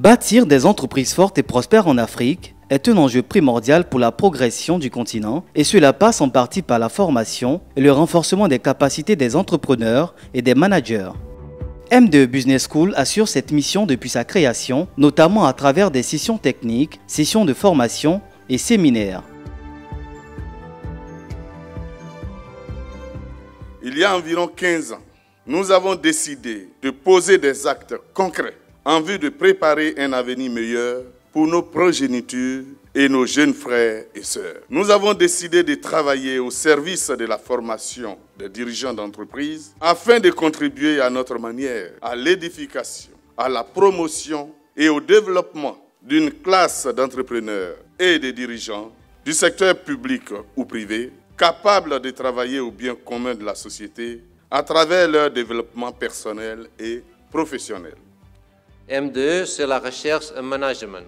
Bâtir des entreprises fortes et prospères en Afrique est un enjeu primordial pour la progression du continent et cela passe en partie par la formation et le renforcement des capacités des entrepreneurs et des managers. M2 Business School assure cette mission depuis sa création, notamment à travers des sessions techniques, sessions de formation et séminaires. Il y a environ 15 ans, nous avons décidé de poser des actes concrets en vue de préparer un avenir meilleur pour nos progénitures et nos jeunes frères et sœurs. Nous avons décidé de travailler au service de la formation des dirigeants d'entreprise afin de contribuer à notre manière à l'édification, à la promotion et au développement d'une classe d'entrepreneurs et de dirigeants du secteur public ou privé capables de travailler au bien commun de la société à travers leur développement personnel et professionnel. M2E, c'est la recherche et management.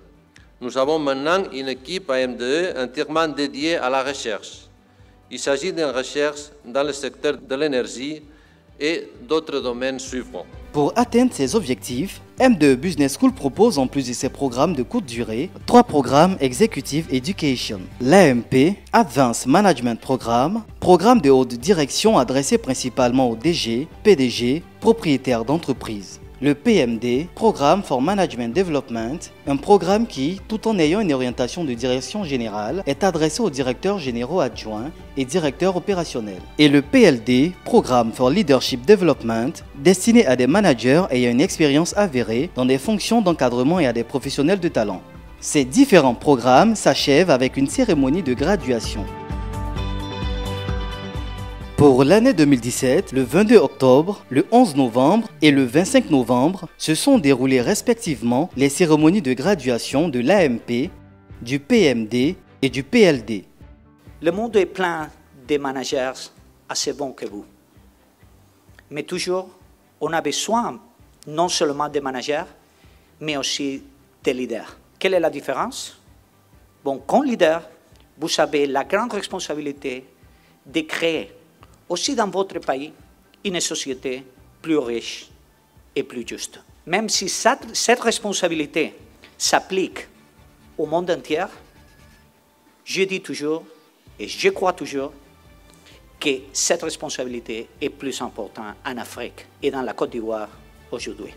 Nous avons maintenant une équipe à M2E entièrement dédiée à la recherche. Il s'agit d'une recherche dans le secteur de l'énergie et d'autres domaines suivants. Pour atteindre ces objectifs, M2 Business School propose en plus de ses programmes de courte durée, 3 programmes Executive Education. L'AMP, Advanced Management Programme, programme de haute direction adressé principalement aux DG, PDG, propriétaires d'entreprises. Le PMD, Programme for Management Development, un programme qui, tout en ayant une orientation de direction générale, est adressé aux directeurs généraux adjoints et directeurs opérationnels. Et le PLD, Programme for Leadership Development, destiné à des managers ayant une expérience avérée dans des fonctions d'encadrement et à des professionnels de talent. Ces différents programmes s'achèvent avec une cérémonie de graduation. Pour l'année 2017, le 22 octobre, le 11 novembre et le 25 novembre se sont déroulées respectivement les cérémonies de graduation de l'AMP, du PMD et du PLD. Le monde est plein de managers assez bons que vous. Mais toujours, on a besoin non seulement de managers, mais aussi de leaders. Quelle est la différence? Bon, comme leader, vous avez la grande responsabilité de créer aussi dans votre pays, une société plus riche et plus juste. Même si cette responsabilité s'applique au monde entier, je dis toujours et je crois toujours que cette responsabilité est plus importante en Afrique et dans la Côte d'Ivoire aujourd'hui.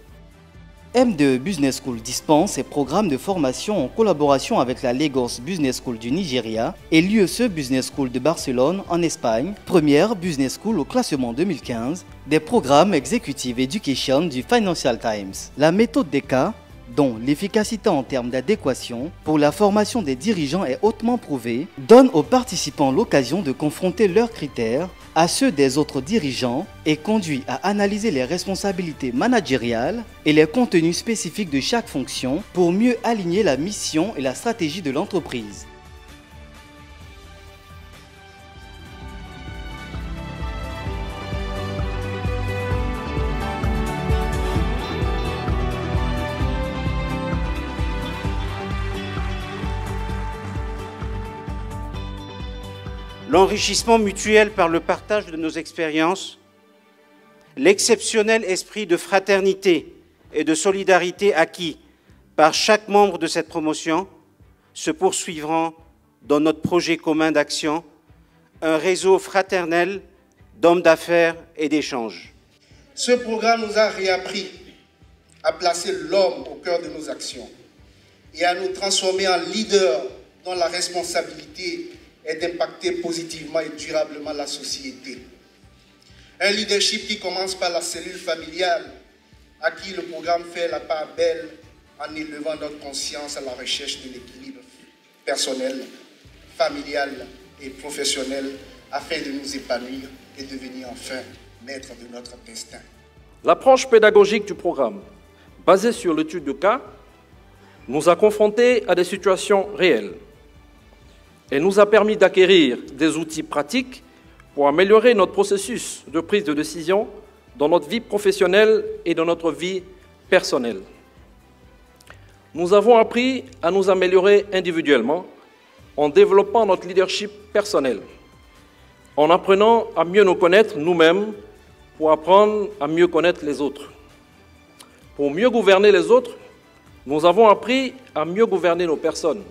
M2 Business School dispense ses programmes de formation en collaboration avec la Lagos Business School du Nigeria et l'UEC Business School de Barcelone en Espagne, première business school au classement 2015 des programmes Executive Education du Financial Times. La méthode DECA, dont l'efficacité en termes d'adéquation pour la formation des dirigeants est hautement prouvée, donne aux participants l'occasion de confronter leurs critères à ceux des autres dirigeants et conduit à analyser les responsabilités managériales et les contenus spécifiques de chaque fonction pour mieux aligner la mission et la stratégie de l'entreprise. L'enrichissement mutuel par le partage de nos expériences, l'exceptionnel esprit de fraternité et de solidarité acquis par chaque membre de cette promotion se poursuivront dans notre projet commun d'action, un réseau fraternel d'hommes d'affaires et d'échanges. Ce programme nous a réappris à placer l'homme au cœur de nos actions et à nous transformer en leaders dont la responsabilité est d'impacter positivement et durablement la société. Un leadership qui commence par la cellule familiale, à qui le programme fait la part belle en élevant notre conscience à la recherche de l'équilibre personnel, familial et professionnel afin de nous épanouir et devenir enfin maître de notre destin. L'approche pédagogique du programme, basée sur l'étude de cas, nous a confrontés à des situations réelles. Elle nous a permis d'acquérir des outils pratiques pour améliorer notre processus de prise de décision dans notre vie professionnelle et dans notre vie personnelle. Nous avons appris à nous améliorer individuellement en développant notre leadership personnel, en apprenant à mieux nous connaître nous-mêmes pour apprendre à mieux connaître les autres. Pour mieux gouverner les autres, Nous avons appris à mieux gouverner nos personnes.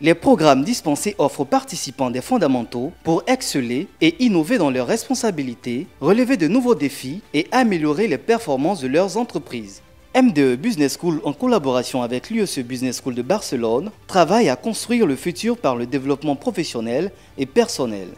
Les programmes dispensés offrent aux participants des fondamentaux pour exceller et innover dans leurs responsabilités, relever de nouveaux défis et améliorer les performances de leurs entreprises. M2 Business School, en collaboration avec l'UEC Business School de Barcelone, travaille à construire le futur par le développement professionnel et personnel.